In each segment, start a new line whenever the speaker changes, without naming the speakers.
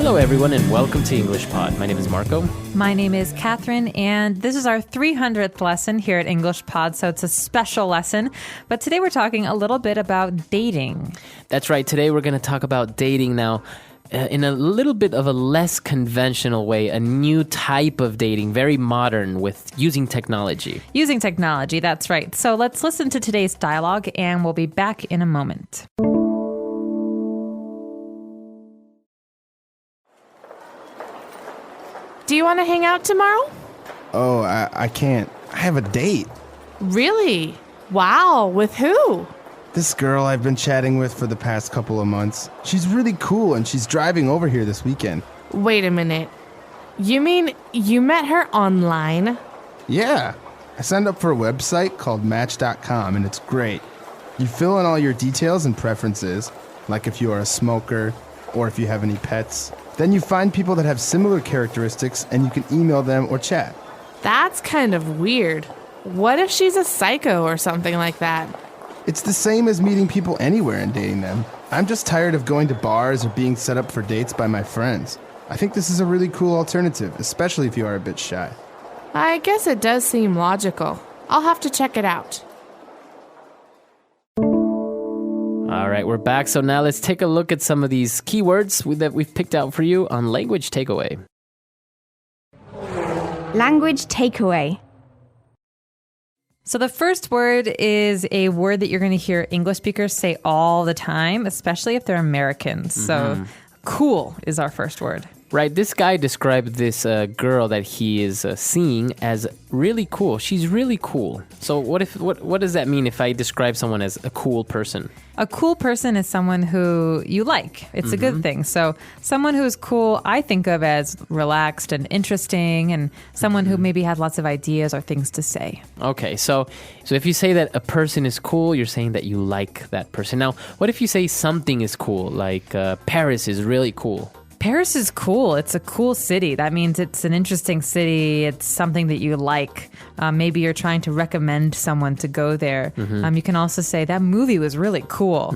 Hello, everyone, and welcome to English Pod. My name is Marco.
My name is Catherine, and this is our 300th lesson here at English Pod, so it's a special lesson. But today we're talking a little bit about dating.
That's right. Today we're going to talk about dating now in a little bit of a less conventional way, a new type of dating, very modern with using technology.
Using technology, that's right. So let's listen to today's dialogue, and we'll be back in a moment.
Do you want to hang out tomorrow?
Oh, I can't. I have a date.
Really? Wow, with who?
This girl I've been chatting with for the past couple of months. She's really cool and she's driving over here this weekend.
Wait a minute. You mean you met her online?
Yeah. I signed up for a website called Match.com and it's great. You fill in all your details and preferences, like if you are a smoker or if you have any pets. Then you find people that have similar characteristics and you can email them or chat.
That's kind of weird. What if she's a psycho or something like that?
It's the same as meeting people anywhere and dating them. I'm just tired of going to bars or being set up for dates by my friends. I think this is a really cool alternative, especially if you are a bit shy.
I guess it does seem logical. I'll have to check it out.
All right, we're back. So now let's take a look at some of these keywords that we've picked out for you on Language Takeaway.
Language takeaway.
So the first word is a word that you're going to hear English speakers say all the time, especially if they're Americans. So cool is our first word.
Right, this guy described this girl that he is seeing as really cool. She's really cool. So what does that mean if I describe someone as a cool person?
A cool person is someone who you like. It's a good thing. So someone who is cool, I think of as relaxed and interesting, and someone who maybe has lots of ideas or things to say.
Okay, so if you say that a person is cool, you're saying that you like that person. Now, what if you say something is cool, like Paris is really cool?
Paris is cool. It's a cool city. That means it's an interesting city. It's something that you like. Maybe you're trying to recommend someone to go there. You can also say that movie was really cool.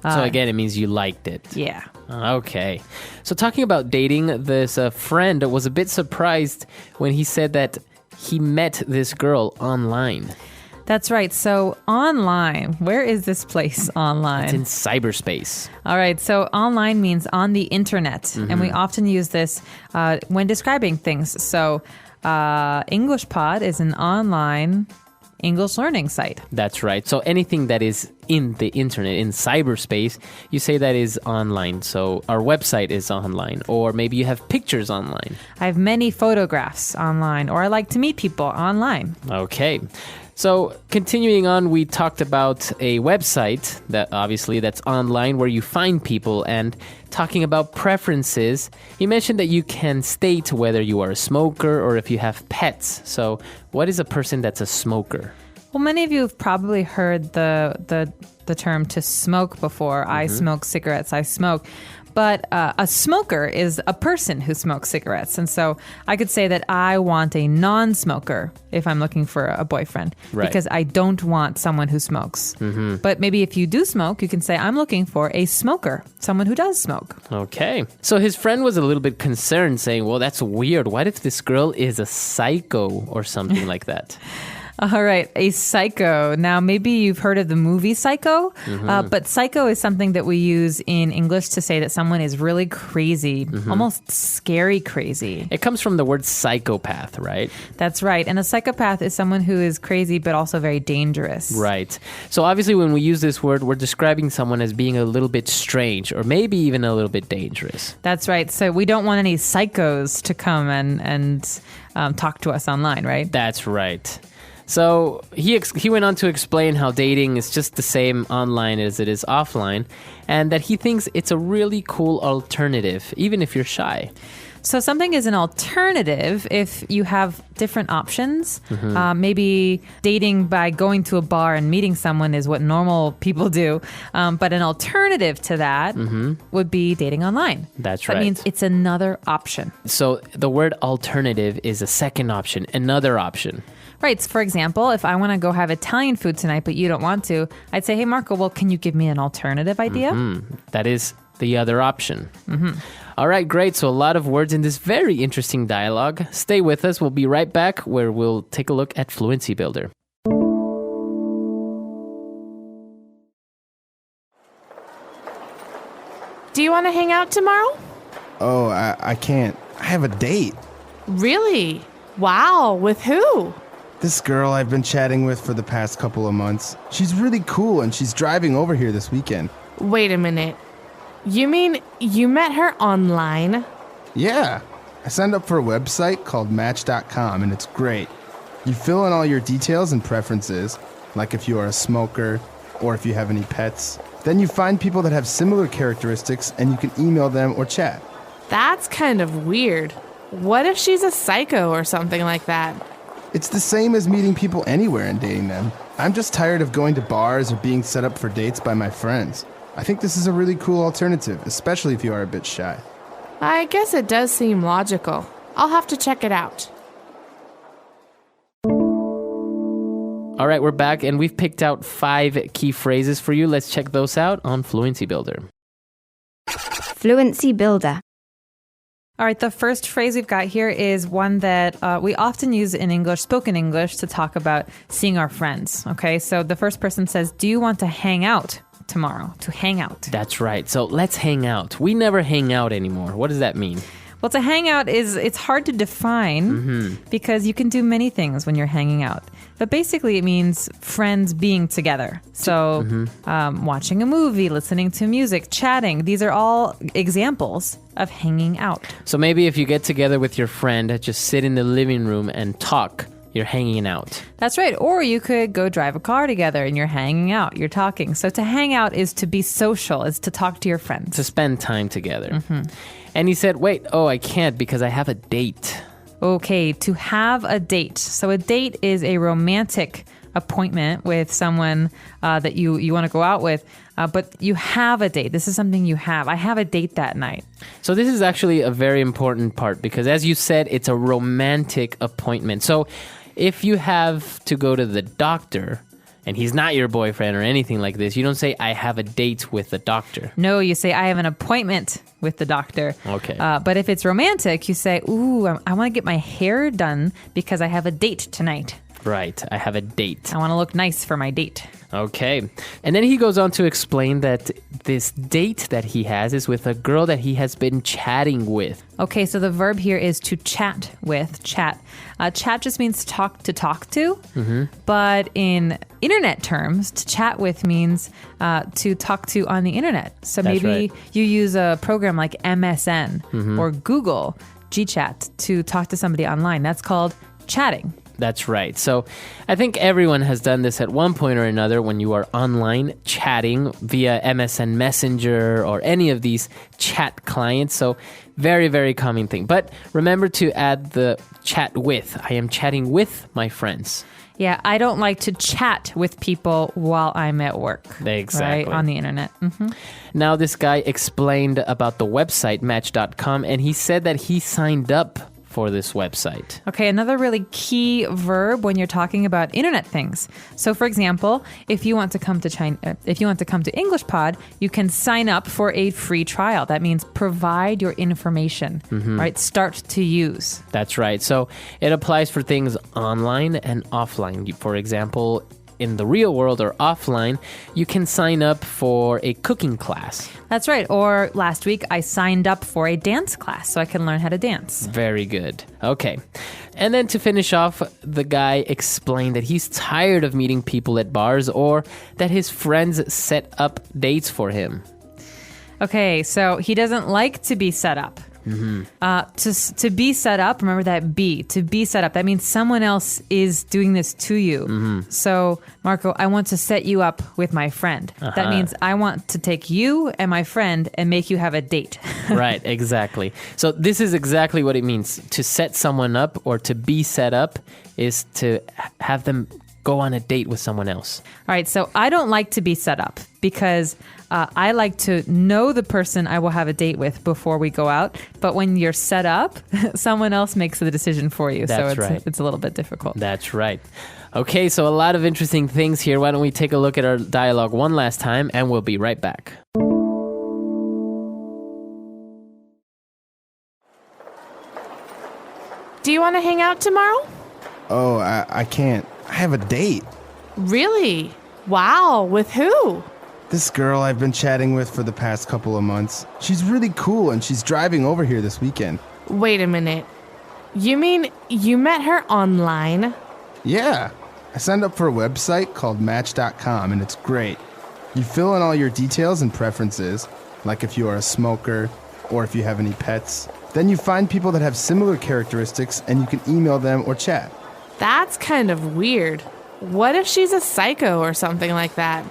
So again, it means you liked it.
Yeah.
Okay. So talking about dating, this friend was a bit surprised when he said that he met this girl online.
That's right. So online, where is this place online?
It's in cyberspace.
All right. So online means on the internet. And we often use this when describing things. So English Pod is an online English learning site.
That's right. So anything that is in the internet, in cyberspace, you say that is online. So our website is online, or maybe you have pictures online.
I have many photographs online, or I like to meet people online.
Okay. So continuing on, we talked about a website that's online where you find people, and talking about preferences, you mentioned that you can state whether you are a smoker or if you have pets. So what is a person that's a smoker?
Well, many of you have probably heard the term to smoke before. I smoke cigarettes, I smoke. But a smoker is a person who smokes cigarettes. And so I could say that I want a non-smoker if I'm looking for a boyfriend.
Right.
Because I don't want someone who smokes. But maybe if you do smoke, you can say, I'm looking for a smoker, someone who does smoke.
Okay. So his friend was a little bit concerned, saying, well, that's weird. What if this girl is a psycho or something like that?
All right, a psycho. Now, maybe you've heard of the movie Psycho, but psycho is something that we use in English to say that someone is really crazy, almost scary crazy.
It comes from the word psychopath, right?
That's right. And a psychopath is someone who is crazy but also very dangerous.
Right. So obviously when we use this word, we're describing someone as being a little bit strange or maybe even a little bit dangerous.
That's right. So we don't want any psychos to come and talk to us online, right?
That's right. So he went on to explain how dating is just the same online as it is offline, and that he thinks it's a really cool alternative, even if you're shy.
So something is an alternative if you have different options. Maybe dating by going to a bar and meeting someone is what normal people do. But an alternative to that would be dating online.
That's right.
That means it's another option.
So the word alternative is a second option, another option.
Right. So for example, if I want to go have Italian food tonight, but you don't want to, I'd say, hey, Marco, well, can you give me an alternative idea?
That is the other option. All right, great. So a lot of words in this very interesting dialogue. Stay with us. We'll be right back where we'll take a look at Fluency Builder.
Do you want to hang out tomorrow?
Oh, I can't. I have a date.
Really? Wow, with who?
This girl I've been chatting with for the past couple of months. She's really cool and she's driving over here this weekend.
Wait a minute. You mean you met her online?
Yeah. I signed up for a website called Match.com and it's great. You fill in all your details and preferences, like if you are a smoker or if you have any pets. Then you find people that have similar characteristics and you can email them or chat.
That's kind of weird. What if she's a psycho or something like that?
It's the same as meeting people anywhere and dating them. I'm just tired of going to bars or being set up for dates by my friends. I think this is a really cool alternative, especially if you are a bit shy.
I guess it does seem logical. I'll have to check it out.
All right, we're back and we've picked out 5 key phrases for you. Let's check those out on Fluency Builder.
Fluency Builder.
All right, the first phrase we've got here is one that we often use in English, spoken English, to talk about seeing our friends. Okay, so the first person says, do you want to hang out tomorrow? To hang out.
That's right. So let's hang out. We never hang out anymore. What does that mean?
Well, to hang out it's hard to define because you can do many things when you're hanging out. But basically it means friends being together. So watching a movie, listening to music, chatting. These are all examples of hanging out.
So maybe if you get together with your friend, just sit in the living room and talk. You're hanging out.
That's right. Or you could go drive a car together and you're hanging out, you're talking. So to hang out is to be social, is to talk to your friends.
To spend time together. And he said, wait, I can't because I have a date.
Okay, to have a date. So a date is a romantic appointment with someone that you want to go out with, but you have a date. This is something you have. I have a date that night.
So this is actually a very important part because as you said, it's a romantic appointment. So if you have to go to the doctor and he's not your boyfriend or anything like this, you don't say, I have a date with the doctor.
No, you say, I have an appointment with the doctor.
Okay.
But if it's romantic, you say, ooh, I want to get my hair done because I have a date tonight.
Right. I have a date.
I want to look nice for my date.
Okay. And then he goes on to explain that this date that he has is with a girl that he has been chatting with.
Okay, so the verb here is to chat with, chat. Chat just means talk to. But in internet terms, to chat with means to talk to on the internet. So
That's
maybe
right.
you use a program like MSN or Google GChat to talk to somebody online. That's called chatting.
That's right. So I think everyone has done this at one point or another when you are online chatting via MSN Messenger or any of these chat clients. So very, very common thing. But remember to add the chat with. I am chatting with my friends.
Yeah, I don't like to chat with people while I'm at work.
Exactly.
Right, on the internet.
Now this guy explained about the website Match.com and he said that he signed up for this website.
Okay, another really key verb when you're talking about internet things. So, for example, if you want to come to English Pod, you can sign up for a free trial. That means provide your information, right? Start to use.
That's right. So it applies for things online and offline. For example, in the real world or offline, you can sign up for a cooking class.
That's right. Or last week, I signed up for a dance class so I can learn how to dance.
Very good. Okay. And then to finish off, the guy explained that he's tired of meeting people at bars or that his friends set up dates for him.
Okay, so he doesn't like to be set up. To be set up, remember that to be set up, that means someone else is doing this to you. So, Marco, I want to set you up with my friend. That means I want to take you and my friend and make you have a date.
Right, exactly. So this is exactly what it means. To set someone up or to be set up is to have them go on a date with someone else.
All right, so I don't like to be set up because I like to know the person I will have a date with before we go out. But when you're set up, someone else makes the decision for you.
That's
so
right.
It's a little bit difficult.
That's right. Okay, so a lot of interesting things here. Why don't we take a look at our dialogue one last time and we'll be right back.
Do you want to hang out tomorrow?
Oh, I can't. I have a date.
Really? Wow, with who?
This girl I've been chatting with for the past couple of months. She's really cool and she's driving over here this weekend.
Wait a minute. You mean you met her online?
Yeah. I signed up for a website called Match.com and it's great. You fill in all your details and preferences, like if you are a smoker or if you have any pets. Then you find people that have similar characteristics and you can email them or chat.
That's kind of weird. What if she's a psycho or something like that?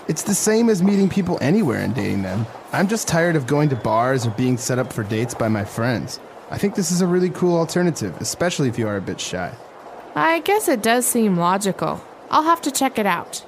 It's the same as meeting people anywhere and dating them. I'm just tired of going to bars or being set up for dates by my friends. I think this is a really cool alternative, especially if you are a bit shy.
I guess it does seem logical. I'll have to check it out.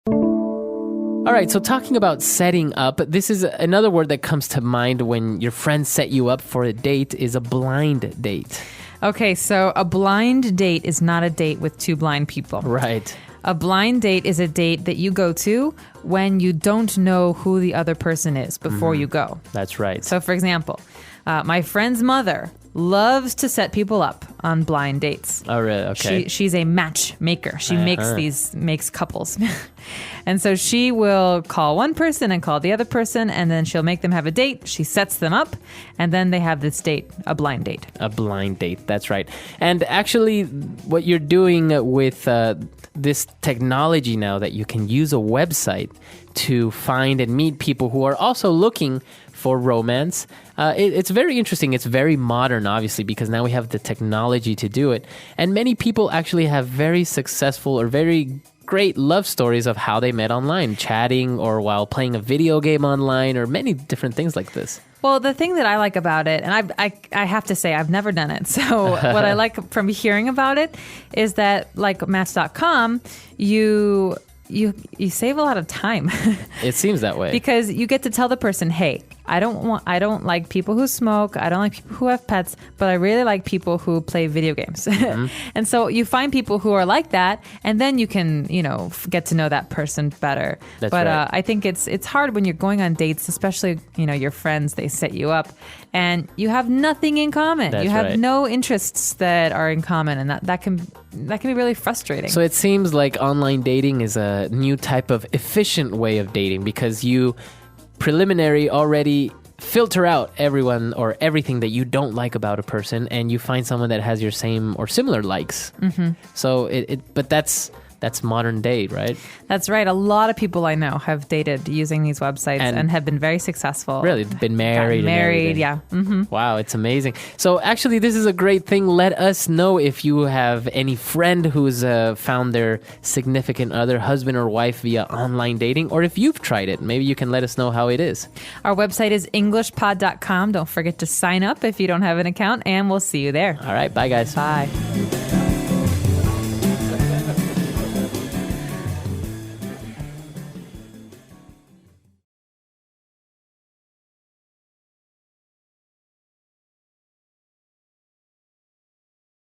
All right, so talking about setting up, this is another word that comes to mind when your friends set you up for a date is a blind date.
Okay, so a blind date is not a date with two blind people.
Right.
A blind date is a date that you go to when you don't know who the other person is before you go.
That's right.
So, for example, my friend's mother loves to set people up on blind dates.
Oh, really? Okay.
She's a matchmaker. She makes couples. And so she will call one person and call the other person, and then she'll make them have a date. She sets them up, and then they have this date, a blind date.
A blind date, that's right. And actually, what you're doing with this technology now that you can use a website to find and meet people who are also looking for romance. It's very interesting. It's very modern, obviously, because now we have the technology to do it. And many people actually have very successful or very great love stories of how they met online, chatting or while playing a video game online or many different things like this.
Well, the thing that I like about it, and I have to say I've never done it. So what I like from hearing about it is that, like Match.com, you save a lot of time.
It seems that way.
Because you get to tell the person, hey, I don't like people who smoke. I don't like people who have pets, but I really like people who play video games. Mm-hmm. And so you find people who are like that, and then you can, get to know that person better.
That's right.
I think it's hard when you're going on dates, especially, your friends, they set you up and you have nothing in common.
That's
you have
right.
no interests that are in common, and that can be really frustrating.
So it seems like online dating is a new type of efficient way of dating because you preliminary already filter out everyone or everything that you don't like about a person, and you find someone that has your same or similar likes. Mm-hmm. So but that's modern day, right?
That's right. A lot of people I know have dated using these websites and have been very successful.
Really, been married.
Yeah. Mm-hmm.
Wow, it's amazing. So actually, this is a great thing. Let us know if you have any friend who's found their significant other, husband or wife, via online dating, or if you've tried it. Maybe you can let us know how it is.
Our website is EnglishPod.com. Don't forget to sign up if you don't have an account, and we'll see you there.
All right, bye guys.
Bye.